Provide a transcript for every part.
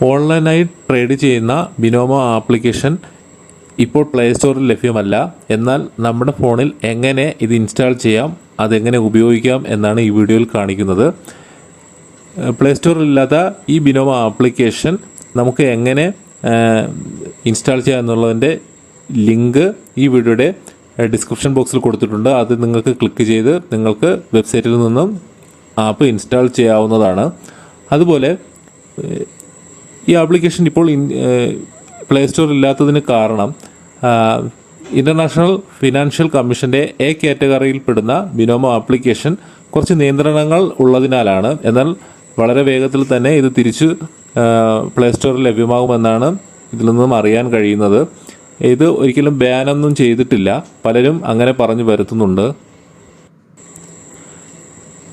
ഓൺലൈനായി ട്രേഡ് ചെയ്യുന്ന Binomo application ഇപ്പോൾ പ്ലേ സ്റ്റോറിൽ ലഭ്യമല്ല. എന്നാൽ നമ്മുടെ ഫോണിൽ എങ്ങനെ ഇത് ഇൻസ്റ്റാൾ ചെയ്യാം, അതെങ്ങനെ ഉപയോഗിക്കാം എന്നാണ് ഈ വീഡിയോയിൽ കാണിക്കുന്നത്. പ്ലേ സ്റ്റോറിലില്ലാത്ത ഈ ബിനോമോ ആപ്ലിക്കേഷൻ നമുക്ക് എങ്ങനെ ഇൻസ്റ്റാൾ ചെയ്യാം എന്നുള്ളതിൻ്റെ ലിങ്ക് ഈ വീഡിയോയുടെ ഡിസ്ക്രിപ്ഷൻ ബോക്സിൽ കൊടുത്തിട്ടുണ്ട്. അത് നിങ്ങൾക്ക് ക്ലിക്ക് ചെയ്ത് നിങ്ങൾക്ക് വെബ്സൈറ്റിൽ നിന്നും ആപ്പ് ഇൻസ്റ്റാൾ ചെയ്യാവുന്നതാണ്. അതുപോലെ ഈ ആപ്ലിക്കേഷൻ ഇപ്പോൾ പ്ലേ സ്റ്റോറിൽ ഇല്ലാത്തതിന് കാരണം ഇൻ്റർനാഷണൽ ഫിനാൻഷ്യൽ കമ്മീഷൻ്റെ എ കാറ്റഗറിയിൽപ്പെടുന്ന ബിനോമോ ആപ്ലിക്കേഷൻ കുറച്ച് നിയന്ത്രണങ്ങൾ ഉള്ളതിനാലാണ്. എന്നാൽ വളരെ വേഗത്തിൽ തന്നെ ഇത് തിരിച്ച് പ്ലേ സ്റ്റോറിൽ ലഭ്യമാകുമെന്നാണ് ഇതിൽ നിന്നും അറിയാൻ കഴിയുന്നത്. ഇത് ഒരിക്കലും ബാനൊന്നും ചെയ്തിട്ടില്ല, പലരും അങ്ങനെ പറഞ്ഞു വരുത്തുന്നുണ്ട്.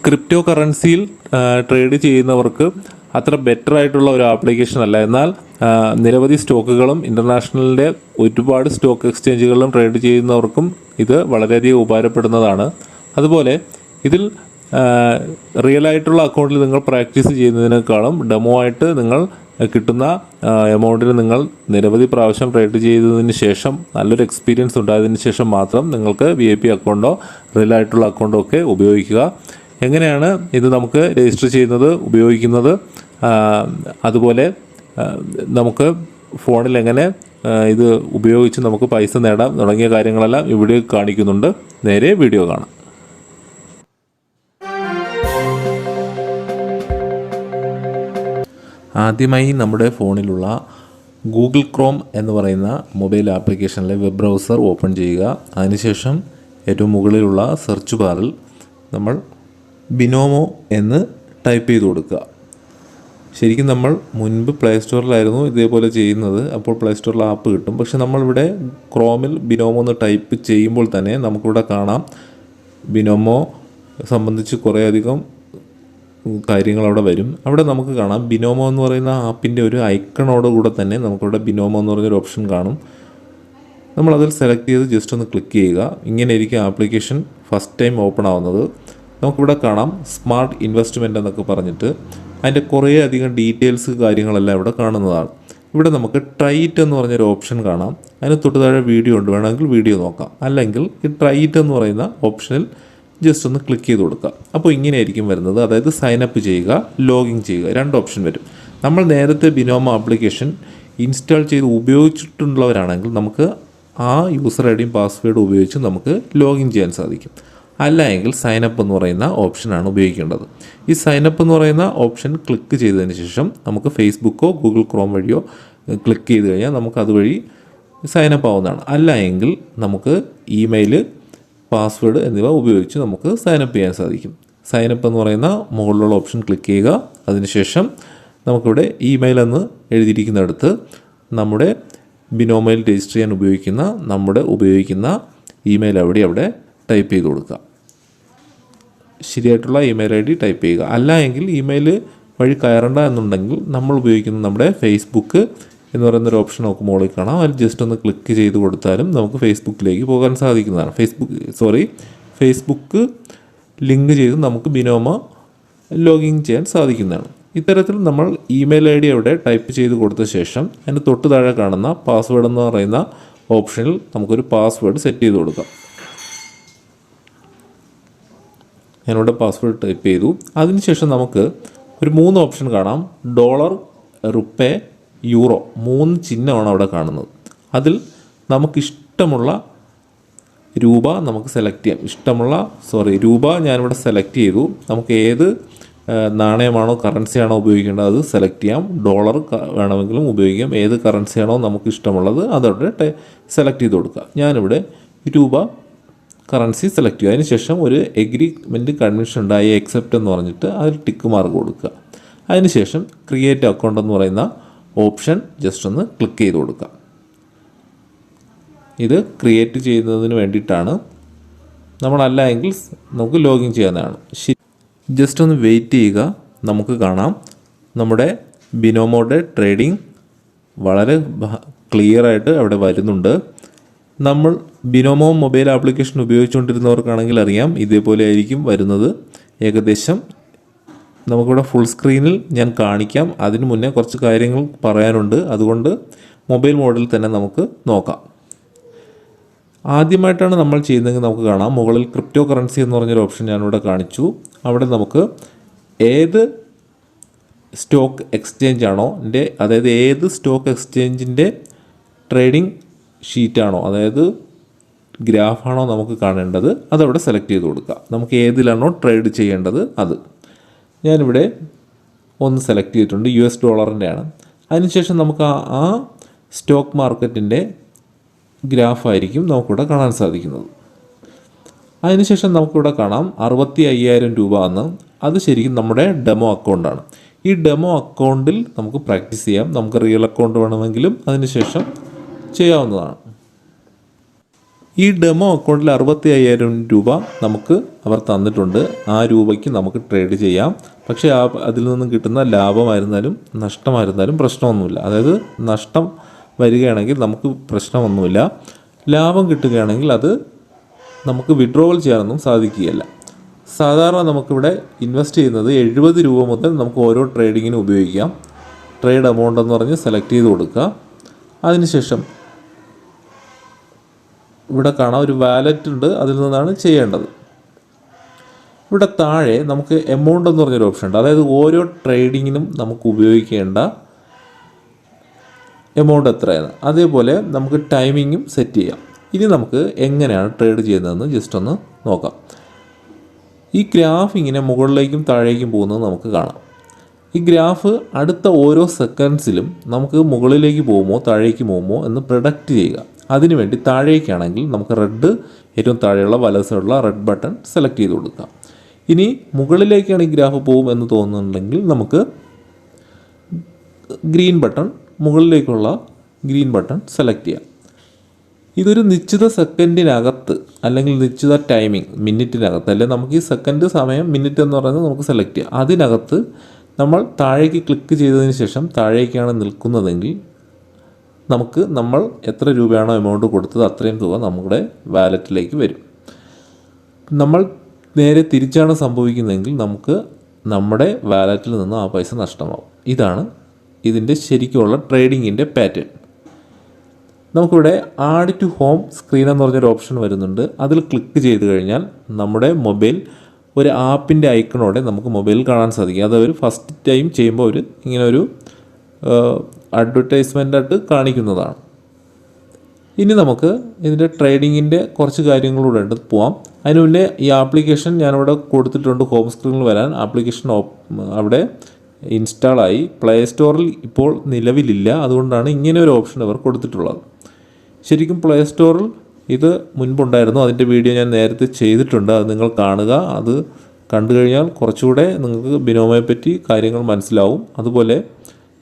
ക്രിപ്റ്റോ കറൻസിയിൽ ട്രേഡ് ചെയ്യുന്നവർക്ക് അത്ര ബെറ്റർ ആയിട്ടുള്ള ഒരു ആപ്ലിക്കേഷൻ അല്ല. എന്നാൽ നിരവധി സ്റ്റോക്കുകളും ഇൻ്റർനാഷണലിൻ്റെ ഒരുപാട് സ്റ്റോക്ക് എക്സ്ചേഞ്ചുകളിലും ട്രേഡ് ചെയ്യുന്നവർക്കും ഇത് വളരെയധികം ഉപകാരപ്പെടുന്നതാണ്. അതുപോലെ ഇതിൽ റിയൽ ആയിട്ടുള്ള അക്കൗണ്ടിൽ നിങ്ങൾ പ്രാക്ടീസ് ചെയ്യുന്നതിനേക്കാളും ഡെമോ ആയിട്ട് നിങ്ങൾ കിട്ടുന്ന എമൗണ്ടിന് നിങ്ങൾ നിരവധി പ്രാവശ്യം ട്രേഡ് ചെയ്തതിന് ശേഷം നല്ലൊരു എക്സ്പീരിയൻസ് ഉണ്ടായതിന് ശേഷം മാത്രം നിങ്ങൾക്ക് VIP അക്കൗണ്ടോ റിയൽ ആയിട്ടുള്ള അക്കൗണ്ടോ ഒക്കെ ഉപയോഗിക്കുക. എങ്ങനെയാണ് ഇത് നമുക്ക് രജിസ്റ്റർ ചെയ്യുന്നത്, ഉപയോഗിക്കുന്നത്, അതുപോലെ നമുക്ക് ഫോണിൽ എങ്ങനെ ഇത് ഉപയോഗിച്ച് നമുക്ക് പൈസ നേടാം തുടങ്ങിയ കാര്യങ്ങളെല്ലാം ഇവിടെ കാണിക്കുന്നുണ്ട്. നേരെ വീഡിയോ കാണാം. ആദ്യമായി നമ്മുടെ ഫോണിലുള്ള ഗൂഗിൾ ക്രോം എന്ന് പറയുന്ന മൊബൈൽ ആപ്ലിക്കേഷനിലെ വെബ് ബ്രൗസർ ഓപ്പൺ ചെയ്യുക. അതിനുശേഷം ഏറ്റവും മുകളിലുള്ള സെർച്ച് ബാറിൽ നമ്മൾ ബിനോമോ എന്ന് ടൈപ്പ് ചെയ്ത് കൊടുക്കുക. ശരിക്കും നമ്മൾ മുൻപ് പ്ലേ സ്റ്റോറിലായിരുന്നു ഇതേപോലെ ചെയ്യുന്നത്. അപ്പോൾ പ്ലേ സ്റ്റോറിൽ ആപ്പ് കിട്ടും. പക്ഷെ നമ്മളിവിടെ ക്രോമിൽ ബിനോമോ എന്ന് ടൈപ്പ് ചെയ്യുമ്പോൾ തന്നെ നമുക്കിവിടെ കാണാം ബിനോമോ സംബന്ധിച്ച് കുറേയധികം കാര്യങ്ങൾ അവിടെ വരും. അവിടെ നമുക്ക് കാണാം ബിനോമോ എന്ന് പറയുന്ന ആപ്പിൻ്റെ ഒരു ഐക്കണോട് കൂടെ തന്നെ നമുക്കിവിടെ ബിനോമോ എന്ന് പറഞ്ഞൊരു ഓപ്ഷൻ കാണും. നമ്മളതിൽ സെലക്ട് ചെയ്ത് ജസ്റ്റ് ഒന്ന് ക്ലിക്ക് ചെയ്യുക. ഇങ്ങനെയായിരിക്കും ആപ്ലിക്കേഷൻ ഫസ്റ്റ് ടൈം ഓപ്പൺ ആവുന്നത്. നമുക്കിവിടെ കാണാം സ്മാർട്ട് ഇൻവെസ്റ്റ്മെൻറ്റ് എന്നൊക്കെ പറഞ്ഞിട്ട് അതിൻ്റെ കുറേ അധികം ഡീറ്റെയിൽസ് കാര്യങ്ങളെല്ലാം ഇവിടെ കാണുന്നതാണ്. ഇവിടെ നമുക്ക് ട്രൈ ഇറ്റ് എന്ന് പറഞ്ഞൊരു ഓപ്ഷൻ കാണാം. അതിന് തൊട്ട് താഴെ വീഡിയോ ഉണ്ട്, വേണമെങ്കിൽ വീഡിയോ നോക്കാം. അല്ലെങ്കിൽ ഈ ട്രൈ ഇറ്റ് എന്ന് പറയുന്ന ഓപ്ഷനിൽ ജസ്റ്റ് ഒന്ന് ക്ലിക്ക് ചെയ്ത് കൊടുക്കുക. അപ്പോൾ ഇങ്ങനെയായിരിക്കും വരുന്നത്. അതായത് സൈനപ്പ് ചെയ്യുക, ലോഗിൻ ചെയ്യുക, രണ്ട് ഓപ്ഷൻ വരും. നമ്മൾ നേരത്തെ ബിനോമോ ആപ്ലിക്കേഷൻ ഇൻസ്റ്റാൾ ചെയ്ത് ഉപയോഗിച്ചിട്ടുള്ളവരാണെങ്കിൽ നമുക്ക് ആ യൂസർ ഐ ഡിയും പാസ്വേഡും ഉപയോഗിച്ച് നമുക്ക് ലോഗിൻ ചെയ്യാൻ സാധിക്കും. അല്ല എങ്കിൽ സൈനപ്പ് എന്ന് പറയുന്ന ഓപ്ഷനാണ് ഉപയോഗിക്കേണ്ടത്. ഈ സൈനപ്പ് എന്ന് പറയുന്ന ഓപ്ഷൻ ക്ലിക്ക് ചെയ്തതിന് ശേഷം നമുക്ക് ഫേസ്ബുക്കോ ഗൂഗിൾ ക്രോം വഴിയോ ക്ലിക്ക് ചെയ്ത് കഴിഞ്ഞാൽ നമുക്ക് അതുവഴി സൈനപ്പ് ആവുന്നതാണ്. അല്ല എങ്കിൽ നമുക്ക് ഇമെയിൽ, പാസ്വേഡ് എന്നിവ ഉപയോഗിച്ച് നമുക്ക് സൈനപ്പ് ചെയ്യാൻ സാധിക്കും. സൈനപ്പ് എന്ന് പറയുന്ന മുകളിലുള്ള ഓപ്ഷൻ ക്ലിക്ക് ചെയ്യുക. അതിനുശേഷം നമുക്കിവിടെ ഇമെയിൽ എന്ന് എഴുതിയിരിക്കുന്നിടത്ത് നമ്മുടെ ബിനോമോയിൽ രജിസ്റ്റർ ചെയ്യാൻ ഉപയോഗിക്കുന്ന ഇമെയിൽ അവിടെ ടൈപ്പ് ചെയ്ത് കൊടുക്കുക. ശരിയായിട്ടുള്ള ഇമെയിൽ ID ടൈപ്പ് ചെയ്യുക. അല്ല എങ്കിൽ ഇമെയിൽ വഴി കയറണ്ട എന്നുണ്ടെങ്കിൽ നമ്മൾ ഉപയോഗിക്കുന്ന നമ്മുടെ ഫേസ്ബുക്ക് എന്ന് പറയുന്നൊരു ഓപ്ഷൻ നമുക്ക് മുകളിൽ കാണാം. അതിൽ ജസ്റ്റ് ഒന്ന് ക്ലിക്ക് ചെയ്ത് കൊടുത്താലും നമുക്ക് ഫേസ്ബുക്കിലേക്ക് പോകാൻ സാധിക്കുന്നതാണ്. ഫേസ്ബുക്ക് ലിങ്ക് ചെയ്ത് നമുക്ക് ബിനോമോ ലോഗിൻ ചെയ്യാൻ സാധിക്കുന്നതാണ്. ഇത്തരത്തിൽ നമ്മൾ ഇമെയിൽ ID അവിടെ ടൈപ്പ് ചെയ്ത് കൊടുത്ത ശേഷം അതിന് തൊട്ട് താഴെ കാണുന്ന പാസ്വേഡ് എന്ന് പറയുന്ന ഓപ്ഷനിൽ നമുക്കൊരു പാസ്വേഡ് സെറ്റ് ചെയ്ത് കൊടുക്കാം. ഞാനിവിടെ പാസ്വേഡ് ടൈപ്പ് ചെയ്തു. അതിനുശേഷം നമുക്ക് ഒരു 3 ഓപ്ഷൻ കാണാം. ഡോളർ, റുപ്പേ, യൂറോ, 3 ചിഹ്നമാണ് അവിടെ കാണുന്നത്. അതിൽ നമുക്കിഷ്ടമുള്ള രൂപ നമുക്ക് സെലക്ട് ചെയ്യാം. രൂപ ഞാനിവിടെ സെലക്ട് ചെയ്തു. നമുക്ക് ഏത് നാണയമാണോ കറൻസിയാണോ ഉപയോഗിക്കേണ്ടത് അത് സെലക്ട് ചെയ്യാം. ഡോളർ വേണമെങ്കിലും ഉപയോഗിക്കാം. ഏത് കറൻസിയാണോ നമുക്ക് ഇഷ്ടമുള്ളത് അതവിടെ സെലക്ട് ചെയ്ത് കൊടുക്കുക. ഞാനിവിടെ രൂപ കറൻസി സെലക്ട് ചെയ്യുക. അതിനുശേഷം ഒരു എഗ്രിമെൻറ്റ് കൺവെൻഷൻ ഉണ്ടായി എക്സെപ്റ്റ് എന്ന് പറഞ്ഞിട്ട് അതിൽ ടിക്ക് മാർക്ക് കൊടുക്കുക. അതിനുശേഷം ക്രിയേറ്റ് അക്കൗണ്ട് എന്ന് പറയുന്ന ഓപ്ഷൻ ജസ്റ്റ് ഒന്ന് ക്ലിക്ക് ചെയ്ത് കൊടുക്കുക. ഇത് ക്രിയേറ്റ് ചെയ്യുന്നതിന് വേണ്ടിയിട്ടാണ്. നമ്മളല്ല എങ്കിൽ നമുക്ക് ലോഗിൻ ചെയ്യാവുന്നതാണ്. ജസ്റ്റ് ഒന്ന് വെയിറ്റ് ചെയ്യുക. നമുക്ക് കാണാം നമ്മുടെ ബിനോമോയുടെ ട്രേഡിംഗ് വളരെ ക്ലിയറായിട്ട് അവിടെ വരുന്നുണ്ട്. നമ്മൾ ബിനോമോ മൊബൈൽ ആപ്ലിക്കേഷൻ ഉപയോഗിച്ചുകൊണ്ടിരുന്നവർക്കാണെങ്കിൽ അറിയാം ഇതേപോലെ ആയിരിക്കും വരുന്നത്. ഏകദേശം നമുക്കിവിടെ ഫുൾ സ്ക്രീനിൽ ഞാൻ കാണിക്കാം. അതിനു മുന്നേ കുറച്ച് കാര്യങ്ങൾ പറയാനുണ്ട്. അതുകൊണ്ട് മൊബൈൽ മോഡിൽ തന്നെ നമുക്ക് നോക്കാം. ആദ്യമായിട്ടാണ് നമ്മൾ ചെയ്യുന്നതെങ്കിൽ നമുക്ക് കാണാം, മുകളിൽ ക്രിപ്റ്റോ കറൻസി എന്ന് പറഞ്ഞൊരു ഓപ്ഷൻ ഞാനിവിടെ കാണിച്ചു. അവിടെ നമുക്ക് ഏത് സ്റ്റോക്ക് എക്സ്ചേഞ്ച് ആണോ അതായത് ഏത് സ്റ്റോക്ക് എക്സ്ചേഞ്ചിൻ്റെ ട്രേഡിംഗ് ഷീറ്റാണോ, അതായത് ഗ്രാഫാണോ നമുക്ക് കാണേണ്ടത്, അതവിടെ സെലക്ട് ചെയ്ത് കൊടുക്കുക. നമുക്ക് ഏതിലാണോ ട്രേഡ് ചെയ്യേണ്ടത് അത്. ഞാനിവിടെ ഒന്ന് സെലക്ട് ചെയ്തിട്ടുണ്ട്, $. ആണ്. അതിനുശേഷം നമുക്ക് ആ സ്റ്റോക്ക് മാർക്കറ്റിൻ്റെ ഗ്രാഫായിരിക്കും നമുക്കിവിടെ കാണാൻ സാധിക്കുന്നത്. അതിനുശേഷം നമുക്കിവിടെ കാണാം 65,000 രൂപ എന്ന്. അത് ശരിക്കും നമ്മുടെ ഡെമോ അക്കൗണ്ടാണ്. ഈ ഡെമോ അക്കൗണ്ടിൽ നമുക്ക് പ്രാക്ടീസ് ചെയ്യാം. നമുക്ക് റിയൽ അക്കൗണ്ട് വേണമെങ്കിലും അതിനുശേഷം ചെയ്യാവുന്നതാണ്. ഈ ഡെമോ അക്കൗണ്ടിൽ 65,000 രൂപ നമുക്ക് അവർ തന്നിട്ടുണ്ട്. ആ രൂപയ്ക്ക് നമുക്ക് ട്രേഡ് ചെയ്യാം. പക്ഷേ അതിൽ നിന്നും കിട്ടുന്ന ലാഭമായിരുന്നാലും നഷ്ടമായിരുന്നാലും പ്രശ്നമൊന്നുമില്ല. അതായത് നഷ്ടം വരികയാണെങ്കിൽ നമുക്ക് പ്രശ്നമൊന്നുമില്ല. ലാഭം കിട്ടുകയാണെങ്കിൽ അത് നമുക്ക് വിഡ്രോവൽ ചെയ്യാനൊന്നും സാധിക്കുകയില്ല. സാധാരണ നമുക്കിവിടെ ഇൻവെസ്റ്റ് ചെയ്യുന്നത് 70 രൂപ മുതൽ നമുക്ക് ഓരോ ട്രേഡിങ്ങിനും ഉപയോഗിക്കാം. ട്രേഡ് എമൗണ്ട് എന്ന് പറഞ്ഞ് സെലക്ട് ചെയ്ത് കൊടുക്കുക. അതിനുശേഷം ഇവിടെ കാണാം ഒരു വാലറ്റ് ഉണ്ട്, അതിൽ നിന്നാണ് ചെയ്യേണ്ടത്. ഇവിടെ താഴെ നമുക്ക് എമൗണ്ട് എന്ന് പറഞ്ഞൊരു ഓപ്ഷൻ ഉണ്ട്. അതായത് ഓരോ ട്രേഡിങ്ങിനും നമുക്ക് ഉപയോഗിക്കേണ്ട എമൗണ്ട് എത്രയാണ്. അതേപോലെ നമുക്ക് ടൈമിങ്ങും സെറ്റ് ചെയ്യാം. ഇനി നമുക്ക് എങ്ങനെയാണ് ട്രേഡ് ചെയ്യുന്നതെന്ന് ജസ്റ്റ് ഒന്ന് നോക്കാം. ഈ ഗ്രാഫ് ഇങ്ങനെ മുകളിലേക്കും താഴേക്കും പോകുന്നത് നമുക്ക് കാണാം. ഈ ഗ്രാഫ് അടുത്ത ഓരോ സെക്കൻഡ്സിലും നമുക്ക് മുകളിലേക്ക് പോകുമോ താഴേക്ക് പോകുമോ എന്ന് പ്രൊഡക്റ്റ് ചെയ്യുക. അതിനുവേണ്ടി താഴേക്കാണെങ്കിൽ നമുക്ക് റെഡ്, ഏറ്റവും താഴെയുള്ള വലത് സൈഡുള്ള റെഡ് ബട്ടൺ സെലക്ട് ചെയ്ത് കൊടുക്കാം. ഇനി മുകളിലേക്കാണ് ഈ ഗ്രാഫ് പോകും എന്ന് തോന്നുന്നുണ്ടെങ്കിൽ നമുക്ക് ഗ്രീൻ ബട്ടൺ, മുകളിലേക്കുള്ള ഗ്രീൻ ബട്ടൺ സെലക്ട് ചെയ്യാം. ഇതൊരു നിശ്ചിത സെക്കൻഡിനകത്ത് അല്ലെങ്കിൽ നിശ്ചിത ടൈമിംഗ് മിനിറ്റിനകത്ത്, അല്ലെങ്കിൽ നമുക്ക് ഈ സെക്കൻഡ് സമയം മിനിറ്റ് എന്ന് പറയുന്നത് നമുക്ക് സെലക്ട് ചെയ്യാം. അതിനകത്ത് നമ്മൾ താഴേക്ക് ക്ലിക്ക് ചെയ്തതിന് ശേഷം താഴേക്കാണ് നിൽക്കുന്നതെങ്കിൽ നമ്മൾ എത്ര രൂപയാണോ എമൗണ്ട് കൊടുത്തത് അത്രയും തുക നമ്മുടെ വാലറ്റിലേക്ക് വരും. നമ്മൾ നേരെ തിരിച്ചാണ് സംഭവിക്കുന്നതെങ്കിൽ നമുക്ക് നമ്മുടെ വാലറ്റിൽ നിന്ന് ആ പൈസ നഷ്ടമാവും. ഇതാണ് ഇതിൻ്റെ ശരിക്കുള്ള ട്രേഡിങ്ങിൻ്റെ പാറ്റേൺ. നമുക്കിവിടെ ആഡ് ടു ഹോം സ്ക്രീൻ എന്ന് പറഞ്ഞൊരു ഓപ്ഷൻ വരുന്നുണ്ട്. അതിൽ ക്ലിക്ക് ചെയ്ത് കഴിഞ്ഞാൽ നമ്മുടെ മൊബൈൽ ഒരു ആപ്പിൻ്റെ ഐക്കണോടെ നമുക്ക് മൊബൈലിൽ കാണാൻ സാധിക്കും. അത് അവർ ഫസ്റ്റ് ടൈം ചെയ്യുമ്പോൾ അവർ ഇങ്ങനെ ഒരു അഡ്വർടൈസ്മെൻ്റായിട്ട് കാണിക്കുന്നതാണ്. ഇനി നമുക്ക് ഇതിൻ്റെ ട്രേഡിങ്ങിൻ്റെ കുറച്ച് കാര്യങ്ങളൂടെ ഉണ്ട്, പോവാം. അതിന് മുന്നേ ഈ ആപ്ലിക്കേഷൻ ഞാനിവിടെ കൊടുത്തിട്ടുണ്ട് ഹോം സ്ക്രീനിൽ വരാൻ. ആപ്ലിക്കേഷൻ അവിടെ ഇൻസ്റ്റാളായി. പ്ലേ സ്റ്റോറിൽ ഇപ്പോൾ നിലവിലില്ല. അതുകൊണ്ടാണ് ഇങ്ങനെ ഒരു ഓപ്ഷൻ അവർ കൊടുത്തിട്ടുള്ളത്. ശരിക്കും പ്ലേ സ്റ്റോറിൽ ഇത് മുൻപുണ്ടായിരുന്നു. അതിൻ്റെ വീഡിയോ ഞാൻ നേരത്തെ ചെയ്തിട്ടുണ്ട്, അത് നിങ്ങൾ കാണുക. അത് കണ്ടു കഴിഞ്ഞാൽ കുറച്ചുകൂടെ നിങ്ങൾക്ക് ബിനോമയെ പറ്റി കാര്യങ്ങൾ മനസ്സിലാവും. അതുപോലെ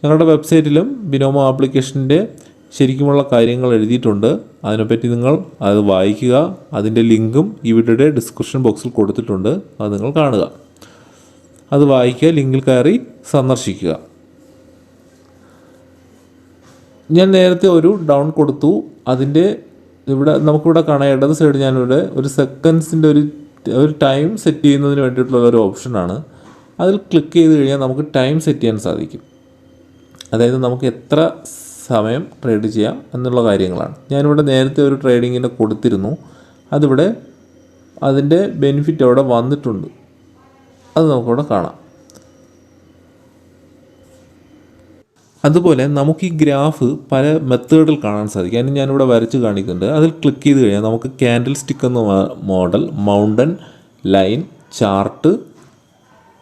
ഞങ്ങളുടെ വെബ്സൈറ്റിലും ബിനോമോ ആപ്ലിക്കേഷൻ്റെ ശരിക്കുമുള്ള കാര്യങ്ങൾ എഴുതിയിട്ടുണ്ട്. അതിനെപ്പറ്റി നിങ്ങൾ അത് വായിക്കുക. അതിൻ്റെ ലിങ്കും ഈ വീഡിയോയുടെ ഡിസ്ക്രിപ്ഷൻ ബോക്സിൽ കൊടുത്തിട്ടുണ്ട്, അത് നിങ്ങൾ കാണുക. അത് വായിക്കുക, ലിങ്കിൽ കയറി സന്ദർശിക്കുക. ഞാൻ നേരത്തെ ഒരു ഡൗൺ കൊടുത്തു. അതിൻ്റെ നമുക്കിവിടെ കാണാൻ ഇടത് സൈഡ് ഞാനിവിടെ ഒരു സെക്കൻഡ്സിൻ്റെ ഒരു ടൈം സെറ്റ് ചെയ്യുന്നതിന് വേണ്ടിയിട്ടുള്ള ഒരു ഓപ്ഷനാണ്. അതിൽ ക്ലിക്ക് ചെയ്ത് കഴിഞ്ഞാൽ നമുക്ക് ടൈം സെറ്റ് ചെയ്യാൻ സാധിക്കും. അതായത് നമുക്ക് എത്ര സമയം ട്രേഡ് ചെയ്യാം എന്നുള്ള കാര്യങ്ങളാണ്. ഞാനിവിടെ നേരത്തെ ഒരു ട്രേഡിങ്ങിൻ്റെ കൊടുത്തിരുന്നു. അതിൻ്റെ ബെനിഫിറ്റ് അവിടെ വന്നിട്ടുണ്ട്. അത് നമുക്കിവിടെ കാണാം. അതുപോലെ നമുക്ക് ഈ ഗ്രാഫ് പല മെത്തേഡിൽ കാണാൻ സാധിക്കും. അതിന് ഞാനിവിടെ വരച്ച് കാണിക്കുന്നുണ്ട്. അതിൽ ക്ലിക്ക് ചെയ്ത് കഴിഞ്ഞാൽ നമുക്ക് ക്യാൻഡിൽ സ്റ്റിക്ക് എന്ന മോഡൽ, മൗണ്ടൻ, ലൈൻ, ചാർട്ട്,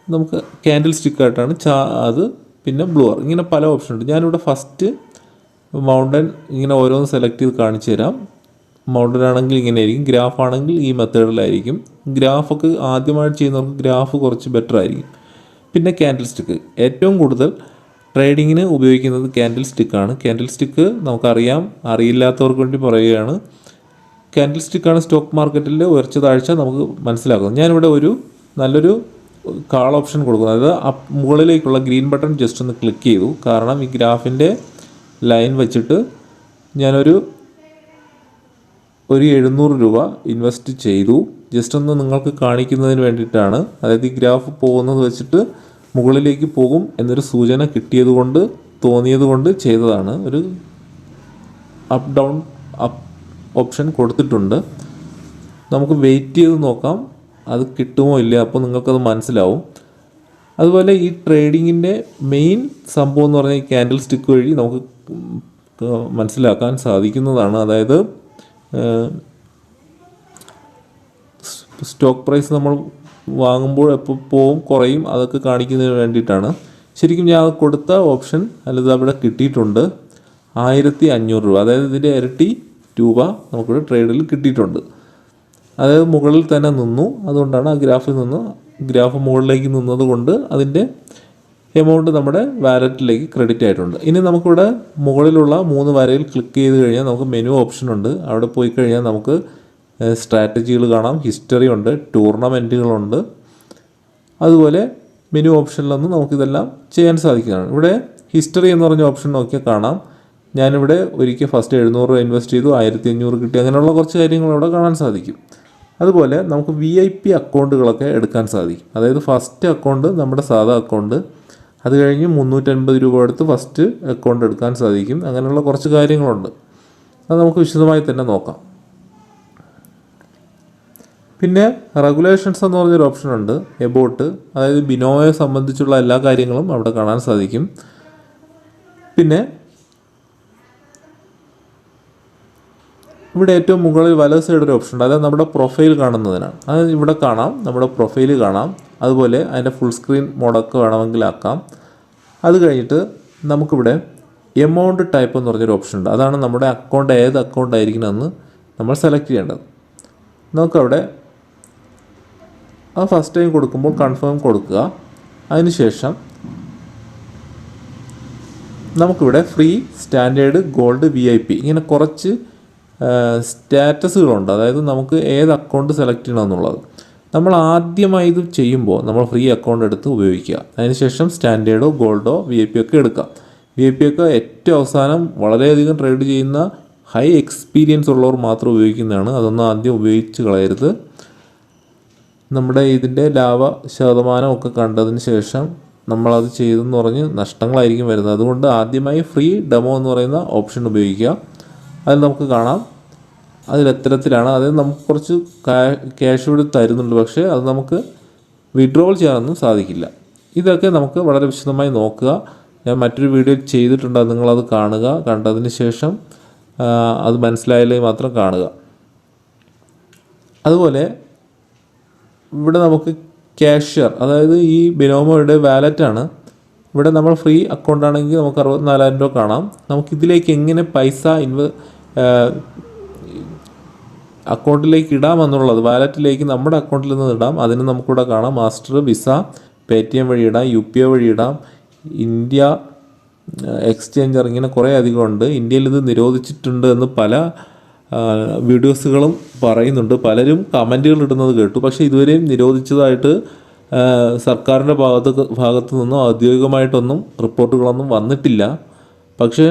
നമുക്ക് ക്യാൻഡിൽ സ്റ്റിക്കായിട്ടാണ് അത്, പിന്നെ ബ്ലൂർ, ഇങ്ങനെ പല ഓപ്ഷൻ ഉണ്ട്. ഞാനിവിടെ ഫസ്റ്റ് മൗണ്ടൻ ഇങ്ങനെ ഓരോന്ന് സെലക്ട് ചെയ്ത് കാണിച്ചു തരാം. മൗണ്ടൻ ആണെങ്കിൽ ഇങ്ങനെ ആയിരിക്കും, ഗ്രാഫ് ആണെങ്കിൽ ഈ മെത്തേഡിലായിരിക്കും. ഗ്രാഫൊക്കെ ആദ്യമായിട്ട് ചെയ്യുന്നവർക്ക് ഗ്രാഫ് കുറച്ച് ബെറ്റർ ആയിരിക്കും. പിന്നെ ക്യാൻഡിൽ സ്റ്റിക്ക് ഏറ്റവും കൂടുതൽ ട്രേഡിങ്ങിന് ഉപയോഗിക്കുന്നത് ക്യാൻഡിൽ സ്റ്റിക്കാണ്. ക്യാൻഡിൽ സ്റ്റിക്ക് നമുക്കറിയാം, അറിയില്ലാത്തവർക്ക് വേണ്ടി പറയുകയാണ്. ക്യാൻഡിൽ സ്റ്റിക്കാണ് സ്റ്റോക്ക് മാർക്കറ്റിലെ ഉയർച്ച താഴ്ച നമുക്ക് മനസ്സിലാക്കുന്നത്. ഞാനിവിടെ ഒരു നല്ലൊരു കാൾ ഓപ്ഷൻ കൊടുക്കുന്നത്, അതായത് മുകളിലേക്കുള്ള ഗ്രീൻ ബട്ടൺ ജസ്റ്റ് ഒന്ന് ക്ലിക്ക് ചെയ്തു. കാരണം ഈ ഗ്രാഫിൻ്റെ ലൈൻ വെച്ചിട്ട് ഞാനൊരു 700 രൂപ ഇൻവെസ്റ്റ് ചെയ്തു. ജസ്റ്റ് ഒന്ന് നിങ്ങൾക്ക് കാണിക്കുന്നതിന് വേണ്ടിയിട്ടാണ്. അതായത് ഈ ഗ്രാഫ് പോകുന്നത് വെച്ചിട്ട് മുകളിലേക്ക് പോകും എന്നൊരു സൂചന തോന്നിയതുകൊണ്ട് ചെയ്തതാണ്. ഒരു അപ്പ് ഡൗൺ അപ്പ് ഓപ്ഷൻ കൊടുത്തിട്ടുണ്ട്. നമുക്ക് വെയിറ്റ് ചെയ്ത് നോക്കാം അത് കിട്ടുമോ ഇല്ല, അപ്പോൾ നിങ്ങൾക്കത് മനസ്സിലാവും. അതുപോലെ ഈ ട്രേഡിങ്ങിൻ്റെ മെയിൻ സംഭവം എന്ന് പറഞ്ഞാൽ ഈ ക്യാൻഡിൽ സ്റ്റിക്ക് വഴി നമുക്ക് മനസ്സിലാക്കാൻ സാധിക്കുന്നതാണ്. അതായത് സ്റ്റോക്ക് പ്രൈസ് നമ്മൾ വാങ്ങുമ്പോൾ എപ്പോൾ പോവും കുറയും അതൊക്കെ കാണിക്കുന്നതിന് വേണ്ടിയിട്ടാണ്. ശരിക്കും ഞാൻ കൊടുത്ത ഓപ്ഷൻ അല്ലത് അവിടെ കിട്ടിയിട്ടുണ്ട് 1500 രൂപ, അതായത് ഇതിൻ്റെ ഇരട്ടി രൂപ നമുക്കിവിടെ ട്രേഡിൽ കിട്ടിയിട്ടുണ്ട്. അതായത് മുകളിൽ തന്നെ നിന്നു, അതുകൊണ്ടാണ് ആ ഗ്രാഫ് മുകളിലേക്ക് നിന്നത് കൊണ്ട് അതിൻ്റെ എമൗണ്ട് നമ്മുടെ വാലറ്റിലേക്ക് ക്രെഡിറ്റ് ആയിട്ടുണ്ട്. ഇനി നമുക്കിവിടെ മുകളിലുള്ള 3 വരയിൽ ക്ലിക്ക് ചെയ്ത് കഴിഞ്ഞാൽ നമുക്ക് മെനു ഓപ്ഷൻ ഉണ്ട്. അവിടെ പോയി കഴിഞ്ഞാൽ നമുക്ക് സ്ട്രാറ്റജികൾ കാണാം, ഹിസ്റ്ററി ഉണ്ട്, ടൂർണമെൻറ്റുകളുണ്ട്. അതുപോലെ മെനു ഓപ്ഷനിലൊന്നും നമുക്കിതെല്ലാം ചെയ്യാൻ സാധിക്കുന്നതാണ്. ഇവിടെ ഹിസ്റ്ററി എന്ന് പറഞ്ഞ ഓപ്ഷൻ നോക്കിയാൽ കാണാം. ഞാനിവിടെ ഒരിക്കൽ ഫസ്റ്റ് 700 രൂപ ഇൻവെസ്റ്റ് ചെയ്തു, 1500 കിട്ടി, അങ്ങനെയുള്ള കുറച്ച് കാര്യങ്ങൾ അവിടെ കാണാൻ സാധിക്കും. അതുപോലെ നമുക്ക് VIP അക്കൗണ്ടുകളൊക്കെ എടുക്കാൻ സാധിക്കും. അതായത് ഫസ്റ്റ് അക്കൗണ്ട് നമ്മുടെ സാധാ അക്കൗണ്ട്, അത് കഴിഞ്ഞ് 350 രൂപ എടുത്ത് ഫസ്റ്റ് അക്കൗണ്ട് എടുക്കാൻ സാധിക്കും. അങ്ങനെയുള്ള കുറച്ച് കാര്യങ്ങളുണ്ട്, അത് നമുക്ക് വിശദമായി തന്നെ നോക്കാം. പിന്നെ റെഗുലേഷൻസ് എന്ന് പറഞ്ഞൊരു ഓപ്ഷൻ ഉണ്ട്, എബോട്ട്, അതായത് ബിനോയെ സംബന്ധിച്ചുള്ള എല്ലാ കാര്യങ്ങളും അവിടെ കാണാൻ സാധിക്കും. പിന്നെ ഇവിടെ ഏറ്റവും മുകളിൽ വലത് സൈഡ് ഒരു ഓപ്ഷൻ ഉണ്ട്, അതായത് നമ്മുടെ പ്രൊഫൈൽ കാണുന്നതിനാണ്. അത് ഇവിടെ കാണാം, നമ്മുടെ പ്രൊഫൈൽ കാണാം. അതുപോലെ അതിൻ്റെ ഫുൾ സ്ക്രീൻ മോഡൊക്കെ വേണമെങ്കിൽ ആക്കാം. അത് കഴിഞ്ഞിട്ട് നമുക്കിവിടെ എമൗണ്ട് ടൈപ്പ് എന്ന് പറഞ്ഞൊരു ഓപ്ഷൻ ഉണ്ട്. അതാണ് നമ്മുടെ അക്കൗണ്ട് ഏത് അക്കൗണ്ട് ആയിരിക്കണമെന്ന് നമ്മൾ സെലക്ട് ചെയ്യേണ്ടത്. നമുക്കവിടെ ആ ഫസ്റ്റ് ടൈം കൊടുക്കുമ്പോൾ കൺഫേം കൊടുക്കുക. അതിനുശേഷം നമുക്കിവിടെ ഫ്രീ, സ്റ്റാൻഡേർഡ്, ഗോൾഡ്, VIP ഇങ്ങനെ കുറച്ച് സ്റ്റാറ്റസുകളുണ്ട്. അതായത് നമുക്ക് ഏത് അക്കൗണ്ട് സെലക്ട് ചെയ്യണമെന്നുള്ളത്. നമ്മൾ ആദ്യമായി ഇത് ചെയ്യുമ്പോൾ നമ്മൾ ഫ്രീ അക്കൗണ്ട് എടുത്ത് ഉപയോഗിക്കുക. അതിനുശേഷം സ്റ്റാൻഡേർഡോ ഗോൾഡോ VIP ഒക്കെ എടുക്കുക. VIP ഒക്കെ ഏറ്റവും അവസാനം വളരെയധികം ട്രേഡ് ചെയ്യുന്ന ഹൈ എക്സ്പീരിയൻസ് ഉള്ളവർ മാത്രം ഉപയോഗിക്കുന്നതാണ്. അതൊന്നും ആദ്യം ഉപയോഗിച്ച് കളയരുത്. നമ്മുടെ ഇതിൻ്റെ ലാഭ ശതമാനമൊക്കെ കണ്ടതിന് ശേഷം നമ്മളത് ചെയ്തെന്ന് പറഞ്ഞ് നഷ്ടങ്ങളായിരിക്കും വരുന്നത്. അതുകൊണ്ട് ആദ്യമായി ഫ്രീ ഡെമോ എന്ന് പറയുന്ന ഓപ്ഷൻ ഉപയോഗിക്കുക. അതിൽ നമുക്ക് കാണാം അതിലെത്തരത്തിലാണ്. അതായത് നമുക്ക് കുറച്ച് ക്യാഷ് ഇവിടെ തരുന്നുണ്ട്, പക്ഷേ അത് നമുക്ക് വിഡ്രോൾ ചെയ്യാനൊന്നും സാധിക്കില്ല. ഇതൊക്കെ നമുക്ക് വളരെ വിശദമായി നോക്കുക. ഞാൻ മറ്റൊരു വീഡിയോ ചെയ്തിട്ടുണ്ട്, അത് നിങ്ങളത് കാണുക. കണ്ടതിന് ശേഷം അത് മനസ്സിലായില്ലെങ്കിൽ മാത്രം കാണുക. അതുപോലെ ഇവിടെ നമുക്ക് ക്യാഷ്യർ, അതായത് ഈ ബിനോമോയുടെ വാലറ്റാണ്. ഇവിടെ നമ്മൾ ഫ്രീ അക്കൗണ്ട് ആണെങ്കിൽ നമുക്ക് 64,000 രൂപ കാണാം. നമുക്കിതിലേക്ക് എങ്ങനെ പൈസ അക്കൗണ്ടിലേക്ക് ഇടാമെന്നുള്ളത്, വാലറ്റിലേക്ക് നമ്മുടെ അക്കൗണ്ടിൽ നിന്ന് ഇടാം. അതിന് നമുക്കിവിടെ കാണാം മാസ്റ്റർ, വിസ, Paytm വഴി ഇടാം, UPI വഴി ഇടാം, ഇന്ത്യ എക്സ്ചേഞ്ചർ, ഇങ്ങനെ കുറേ അധികം ഉണ്ട്. ഇന്ത്യയിൽ ഇത് നിരോധിച്ചിട്ടുണ്ട് എന്ന് പല വീഡിയോസുകളും പറയുന്നുണ്ട്. പലരും കമൻറ്റുകൾ ഇടുന്നത് കേട്ടു. പക്ഷേ ഇതുവരെയും നിരോധിച്ചതായിട്ട് സർക്കാരിൻ്റെ ഭാഗത്തു നിന്നും ഔദ്യോഗികമായിട്ടൊന്നും റിപ്പോർട്ടുകളൊന്നും വന്നിട്ടില്ല. പക്ഷേ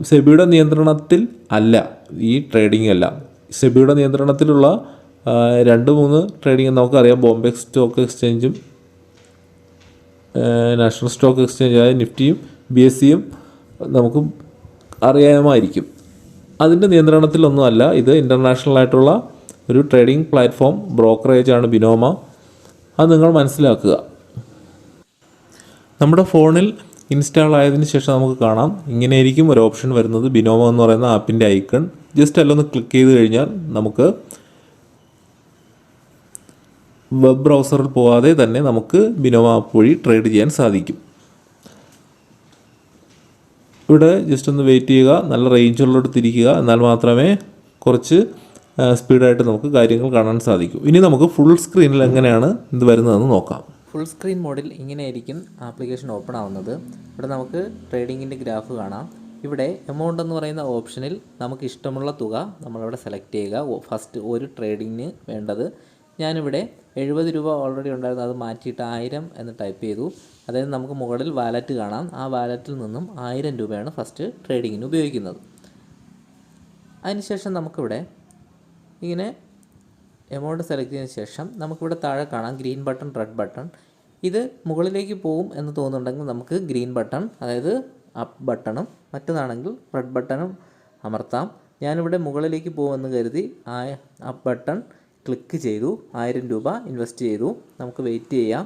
സെബിയുടെ നിയന്ത്രണത്തിൽ അല്ല ഈ ട്രേഡിംഗ് എല്ലാം. സെബിയുടെ നിയന്ത്രണത്തിലുള്ള 2-3 ട്രേഡിംഗ് നമുക്കറിയാം. ബോംബെ സ്റ്റോക്ക് എക്സ്ചേഞ്ചും നാഷണൽ സ്റ്റോക്ക് എക്സ്ചേഞ്ച് ആയ നിഫ്റ്റിയും BSEയും നമുക്ക് അറിയാമായിരിക്കും. അതിൻ്റെ നിയന്ത്രണത്തിലൊന്നുമല്ല ഇത്. ഇൻ്റർനാഷണൽ ആയിട്ടുള്ള ഒരു ട്രേഡിംഗ് പ്ലാറ്റ്ഫോം ബ്രോക്കറേജാണ് ബിനോമ. അത് നിങ്ങൾ മനസ്സിലാക്കുക. നമ്മുടെ ഫോണിൽ ഇൻസ്റ്റാൾ ആയതിനു ശേഷം നമുക്ക് കാണാം ഇങ്ങനെയായിരിക്കും ഒരു ഓപ്ഷൻ വരുന്നത്. ബിനോമ എന്ന് പറയുന്ന ആപ്പിൻ്റെ ഐക്കൺ ജസ്റ്റ് അല്ലൊന്ന് ക്ലിക്ക് ചെയ്ത് കഴിഞ്ഞാൽ നമുക്ക് വെബ് ബ്രൗസറിൽ പോകാതെ തന്നെ നമുക്ക് ബിനോമ ആപ്പ് വഴി ട്രേഡ് ചെയ്യാൻ സാധിക്കും. ഇവിടെ ജസ്റ്റ് ഒന്ന് വെയിറ്റ് ചെയ്യുക, നല്ല റേഞ്ചുള്ളിടത്ത് ഇരിക്കുക, എന്നാൽ മാത്രമേ കുറച്ച് സ്പീഡായിട്ട് നമുക്ക് കാര്യങ്ങൾ കാണാൻ സാധിക്കൂ. ഇനി നമുക്ക് ഫുൾ സ്ക്രീനിൽ എങ്ങനെയാണ് ഇത് വരുന്നതെന്ന് നോക്കാം. ഫുൾ സ്ക്രീൻ മോഡിൽ ഇങ്ങനെയായിരിക്കും ആപ്ലിക്കേഷൻ ഓപ്പൺ ആവുന്നത്. ഇവിടെ നമുക്ക് ട്രേഡിങ്ങിൻ്റെ ഗ്രാഫ് കാണാം. ഇവിടെ എമൗണ്ട് എന്ന് പറയുന്ന ഓപ്ഷനിൽ നമുക്ക് ഇഷ്ടമുള്ള തുക നമ്മളവിടെ സെലക്ട് ചെയ്യുക. ഫസ്റ്റ് ഒരു ട്രേഡിങ്ങിന് വേണ്ടത് ഞാനിവിടെ 70 രൂപ ഓൾറെഡി ഉണ്ടായിരുന്നു, അത് മാറ്റിയിട്ട് 1000 എന്ന് ടൈപ്പ് ചെയ്തു. അതായത് നമുക്ക് മുകളിൽ വാലറ്റ് കാണാം. ആ വാലറ്റിൽ നിന്നും 1000 രൂപയാണ് ഫസ്റ്റ് ട്രേഡിങ്ങിന് ഉപയോഗിക്കുന്നത്. അതിനുശേഷം നമുക്കിവിടെ ഇങ്ങനെ എമൗണ്ട് സെലക്ട് ചെയ്തതിന് ശേഷം നമുക്കിവിടെ താഴെ കാണാം ഗ്രീൻ ബട്ടൺ, റെഡ് ബട്ടൺ. ഇത് മുകളിലേക്ക് പോകും എന്ന് തോന്നുന്നുണ്ടെങ്കിൽ നമുക്ക് ഗ്രീൻ ബട്ടൺ, അതായത് അപ്പ് ബട്ടണും, മറ്റേതാണെങ്കിൽ റെഡ് ബട്ടണും അമർത്താം. ഞാനിവിടെ മുകളിലേക്ക് പോകുമെന്ന് കരുതി അപ്പ് ബട്ടൺ ക്ലിക്ക് ചെയ്തു. 1000 രൂപ ഇൻവെസ്റ്റ് ചെയ്തു. നമുക്ക് വെയിറ്റ് ചെയ്യാം.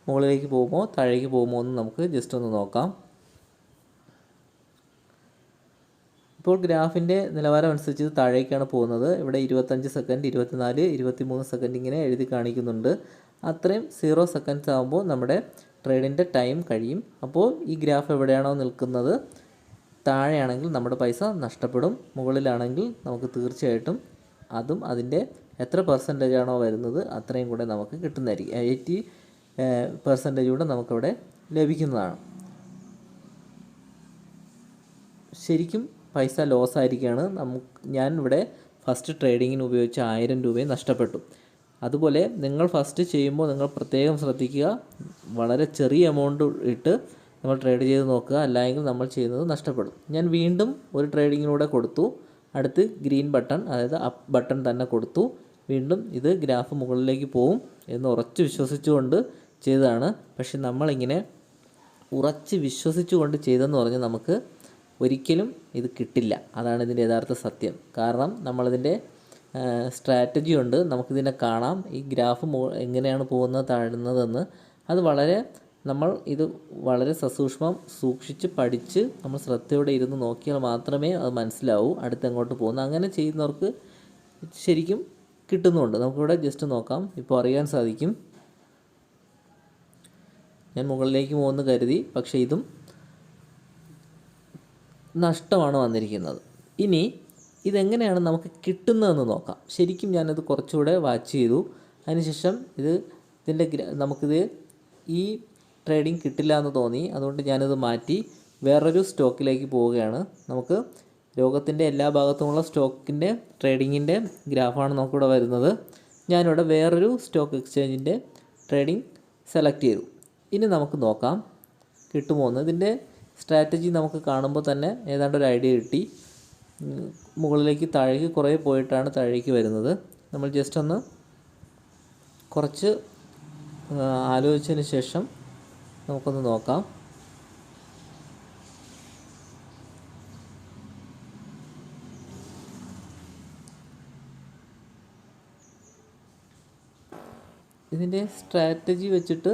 മുകളിലേക്ക് പോകുമോ താഴേക്ക് പോകുമോ എന്ന് നമുക്ക് ജസ്റ്റ് ഒന്ന് നോക്കാം. ഇപ്പോൾ ഗ്രാഫിൻ്റെ നിലവാരം അനുസരിച്ച് ഇത് താഴേക്കാണ് പോകുന്നത്. ഇവിടെ 25 സെക്കൻഡ്, 24, 23 സെക്കൻഡ് ഇങ്ങനെ എഴുതി കാണിക്കുന്നുണ്ട്. അത്രയും 0 സെക്കൻഡ്സ് ആകുമ്പോൾ നമ്മുടെ ട്രേഡിൻ്റെ ടൈം കഴിയും. അപ്പോൾ ഈ ഗ്രാഫ് എവിടെയാണോ നിൽക്കുന്നത്, താഴെയാണെങ്കിൽ നമ്മുടെ പൈസ നഷ്ടപ്പെടും, മുകളിലാണെങ്കിൽ നമുക്ക് തീർച്ചയായിട്ടും അതും അതിൻ്റെ എത്ര പെർസെൻറ്റേജ് ആണോ വരുന്നത് അത്രയും കൂടെ നമുക്ക് കിട്ടുന്നതായിരിക്കും. 80% കൂടെ നമുക്കവിടെ ലഭിക്കുന്നതാണ്. ശരിക്കും പൈസ ലോസ് ആയിരിക്കുകയാണ്. ഞാൻ ഇവിടെ ഫസ്റ്റ് ട്രേഡിങ്ങിന് ഉപയോഗിച്ച 1000 രൂപയും നഷ്ടപ്പെട്ടു. അതുപോലെ നിങ്ങൾ ഫസ്റ്റ് ചെയ്യുമ്പോൾ നിങ്ങൾ പ്രത്യേകം ശ്രദ്ധിക്കുക, വളരെ ചെറിയ എമൗണ്ട് ഇട്ട് നമ്മൾ ട്രേഡ് ചെയ്ത് നോക്കുക, അല്ലെങ്കിൽ നമ്മൾ ചെയ്യുന്നത് നഷ്ടപ്പെടും. ഞാൻ വീണ്ടും ഒരു ട്രേഡിങ്ങിലൂടെ കൊടുത്തു, അടുത്ത് ഗ്രീൻ ബട്ടൺ, അതായത് അപ്പ് ബട്ടൺ തന്നെ കൊടുത്തു. വീണ്ടും ഇത് ഗ്രാഫ് മുകളിലേക്ക് പോകും എന്ന് ഉറച്ച് വിശ്വസിച്ചുകൊണ്ട് ചെയ്തതാണ്. പക്ഷെ നമ്മളിങ്ങനെ ഉറച്ച് വിശ്വസിച്ചുകൊണ്ട് ചെയ്തെന്ന് പറഞ്ഞാൽ നമുക്ക് ഒരിക്കലും ഇത് കിട്ടില്ല. അതാണ് ഇതിൻ്റെ യഥാർത്ഥ സത്യം. കാരണം നമ്മളിതിൻ്റെ സ്ട്രാറ്റജി ഉണ്ട്, നമുക്കിതിനെ കാണാം. ഈ ഗ്രാഫ് എങ്ങനെയാണ് പോകുന്നത് താഴുന്നതെന്ന് അത് നമ്മൾ ഇത് വളരെ സസൂക്ഷ്മം സൂക്ഷിച്ച് പഠിച്ച് നമ്മൾ ശ്രദ്ധയോടെ ഇരുന്ന് നോക്കിയാൽ മാത്രമേ അത് മനസ്സിലാവൂ അടുത്തെങ്ങോട്ട് പോകുന്നു. അങ്ങനെ ചെയ്യുന്നവർക്ക് ശരിക്കും കിട്ടുന്നുണ്ട്. നമുക്കിവിടെ ജസ്റ്റ് നോക്കാം. ഇപ്പോൾ അറിയാൻ സാധിക്കും. ഞാൻ മുകളിലേക്ക് പോകുമെന്ന് കരുതി, പക്ഷേ ഇതും നഷ്ടമാണ് വന്നിരിക്കുന്നത്. ഇനി ഇതെങ്ങനെയാണ് നമുക്ക് കിട്ടുന്നതെന്ന് നോക്കാം. ശരിക്കും ഞാനത് കുറച്ചുകൂടെ വാച്ച് ചെയ്തു. അതിനുശേഷം നമുക്കിത് ഈ ട്രേഡിങ് കിട്ടില്ല എന്ന് തോന്നി. അതുകൊണ്ട് ഞാനിത് മാറ്റി വേറൊരു സ്റ്റോക്കിലേക്ക് പോവുകയാണ്. നമുക്ക് ലോകത്തിൻ്റെ എല്ലാ ഭാഗത്തുമുള്ള സ്റ്റോക്കിൻ്റെ ട്രേഡിങ്ങിൻ്റെ ഗ്രാഫാണ് നമുക്കിവിടെ വരുന്നത്. ഞാനിവിടെ വേറൊരു സ്റ്റോക്ക് എക്സ്ചേഞ്ചിൻ്റെ ട്രേഡിങ് സെലക്ട് ചെയ്തു. ഇനി നമുക്ക് നോക്കാം കിട്ടുമോ എന്ന്. ഇതിൻ്റെ സ്ട്രാറ്റജി നമുക്ക് കാണുമ്പോൾ തന്നെ ഏതാണ്ട് ഒരു ഐഡിയ കിട്ടി. മുകളിലേക്ക് താഴേക്ക് കുറേ പോയിട്ടാണ് താഴേക്ക് വരുന്നത്. നമ്മൾ ജസ്റ്റ് ഒന്ന് കുറച്ച് ആലോചിച്ചതിന് ശേഷം നമുക്കൊന്ന് നോക്കാം. ഇതിൻ്റെ സ്ട്രാറ്റജി വെച്ചിട്ട്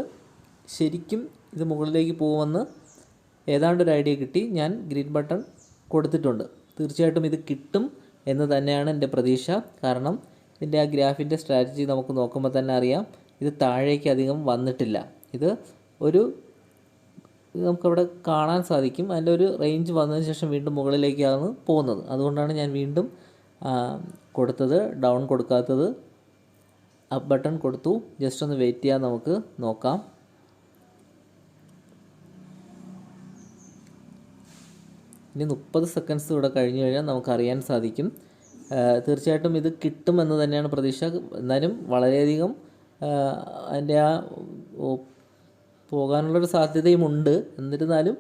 ശരിക്കും ഇത് മുകളിലേക്ക് പോകുമെന്ന് ഏതാണ്ടൊരു ഐഡിയ കിട്ടി. ഞാൻ ഗ്രീൻ ബട്ടൺ കൊടുത്തിട്ടുണ്ട്. തീർച്ചയായിട്ടും ഇത് കിട്ടും എന്ന് തന്നെയാണ് എൻ്റെ പ്രതീക്ഷ. കാരണം ഇതിൻ്റെ ആ ഗ്രാഫിൻ്റെ സ്ട്രാറ്റജി നമുക്ക് നോക്കുമ്പോൾ തന്നെ അറിയാം, ഇത് താഴേക്ക് അധികം വന്നിട്ടില്ല. ഇത് നമുക്കവിടെ കാണാൻ സാധിക്കും. അതിൻ്റെ ഒരു റേഞ്ച് വന്നതിന് ശേഷം വീണ്ടും മുകളിലേക്കാണ് പോകുന്നത്. അതുകൊണ്ടാണ് ഞാൻ വീണ്ടും കൊടുത്തത്, ഡൗൺ കൊടുക്കാത്തത്. അപ്പ് ബട്ടൺ കൊടുത്തു. ജസ്റ്റ് ഒന്ന് വെയിറ്റ് ചെയ്യാൻ നമുക്ക് നോക്കാം. ഇനി 30 സെക്കൻഡ്സ് ഇവിടെ കഴിഞ്ഞ് കഴിഞ്ഞാൽ നമുക്കറിയാൻ സാധിക്കും. തീർച്ചയായിട്ടും ഇത് കിട്ടുമെന്ന് തന്നെയാണ് പ്രതീക്ഷ. എന്നാലും വളരെയധികം അതിൻ്റെ പോകാനുള്ളൊരു സാധ്യതയുമുണ്ട്. എന്നിരുന്നാലും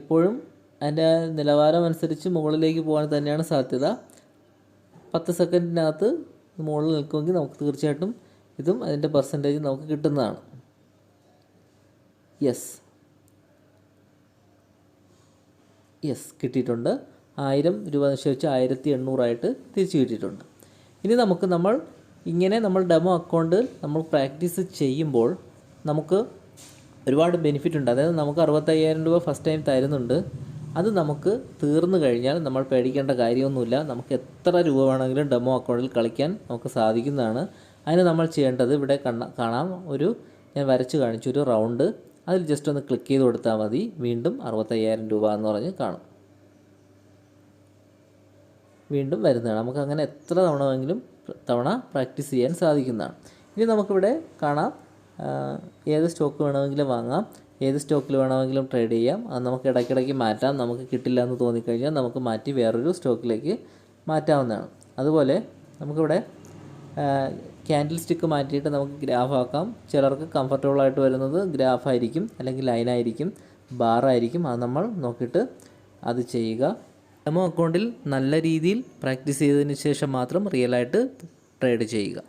ഇപ്പോഴും അതിൻ്റെ നിലവാരം അനുസരിച്ച് മുകളിലേക്ക് പോകാൻ തന്നെയാണ് സാധ്യത. 10 സെക്കൻഡിനകത്ത് മുകളിൽ നിൽക്കുമെങ്കിൽ നമുക്ക് തീർച്ചയായിട്ടും ഇതും അതിൻ്റെ പെർസെൻറ്റേജ് നമുക്ക് കിട്ടുന്നതാണ്. യെസ് കിട്ടിയിട്ടുണ്ട്. 1000 രൂപ നിക്ഷേപിച്ച് 1800 തിരിച്ച് കിട്ടിയിട്ടുണ്ട്. ഇനി നമ്മൾ ഡെമോ അക്കൗണ്ട് നമ്മൾ പ്രാക്ടീസ് ചെയ്യുമ്പോൾ നമുക്ക് ഒരുപാട് ബെനിഫിറ്റ് ഉണ്ട്. അതായത് നമുക്ക് 65,000 രൂപ ഫസ്റ്റ് ടൈം തരുന്നുണ്ട്. അത് നമുക്ക് തീർന്നു കഴിഞ്ഞാൽ നമ്മൾ പേടിക്കേണ്ട കാര്യമൊന്നുമില്ല. നമുക്ക് എത്ര രൂപ വേണമെങ്കിലും ഡെമോ അക്കൗണ്ടിൽ കളിക്കാൻ നമുക്ക് സാധിക്കുന്നതാണ്. അതിന് നമ്മൾ ചെയ്യേണ്ടത് ഇവിടെ കാണാം, ഞാൻ വരച്ച് കാണിച്ചു ഒരു റൗണ്ട്. അതിൽ ജസ്റ്റ് ഒന്ന് ക്ലിക്ക് ചെയ്ത് കൊടുത്താൽ മതി. വീണ്ടും 65,000 രൂപ എന്ന് പറഞ്ഞ് കാണും. വീണ്ടും വരുന്നതാണ്. നമുക്ക് അങ്ങനെ എത്ര തവണ പ്രാക്ടീസ് ചെയ്യാൻ സാധിക്കുന്നതാണ്. ഇനി നമുക്കിവിടെ കാണാം, ഏത് സ്റ്റോക്ക് വേണമെങ്കിലും വാങ്ങാം, ഏത് സ്റ്റോക്കിൽ വേണമെങ്കിലും ട്രേഡ് ചെയ്യാം. അത് നമുക്ക് ഇടയ്ക്കിടയ്ക്ക് മാറ്റാം. നമുക്ക് കിട്ടില്ല എന്ന് തോന്നിക്കഴിഞ്ഞാൽ നമുക്ക് മാറ്റി വേറൊരു സ്റ്റോക്കിലേക്ക് മാറ്റാവുന്നതാണ്. അതുപോലെ നമുക്കിവിടെ ക്യാൻഡിൽ സ്റ്റിക്ക് മാറ്റിയിട്ട് നമുക്ക് ഗ്രാഫ് ആക്കാം. ചിലർക്ക് കംഫർട്ടബിളായിട്ട് വരുന്നത് ഗ്രാഫായിരിക്കും, അല്ലെങ്കിൽ ലൈനായിരിക്കും, ബാറായിരിക്കും. അത് നമ്മൾ നോക്കിയിട്ട് അത് ചെയ്യുക. ഡെമോ അക്കൗണ്ടിൽ നല്ല രീതിയിൽ പ്രാക്ടീസ് ചെയ്തതിന് ശേഷം മാത്രം റിയലായിട്ട് ട്രേഡ് ചെയ്യുക.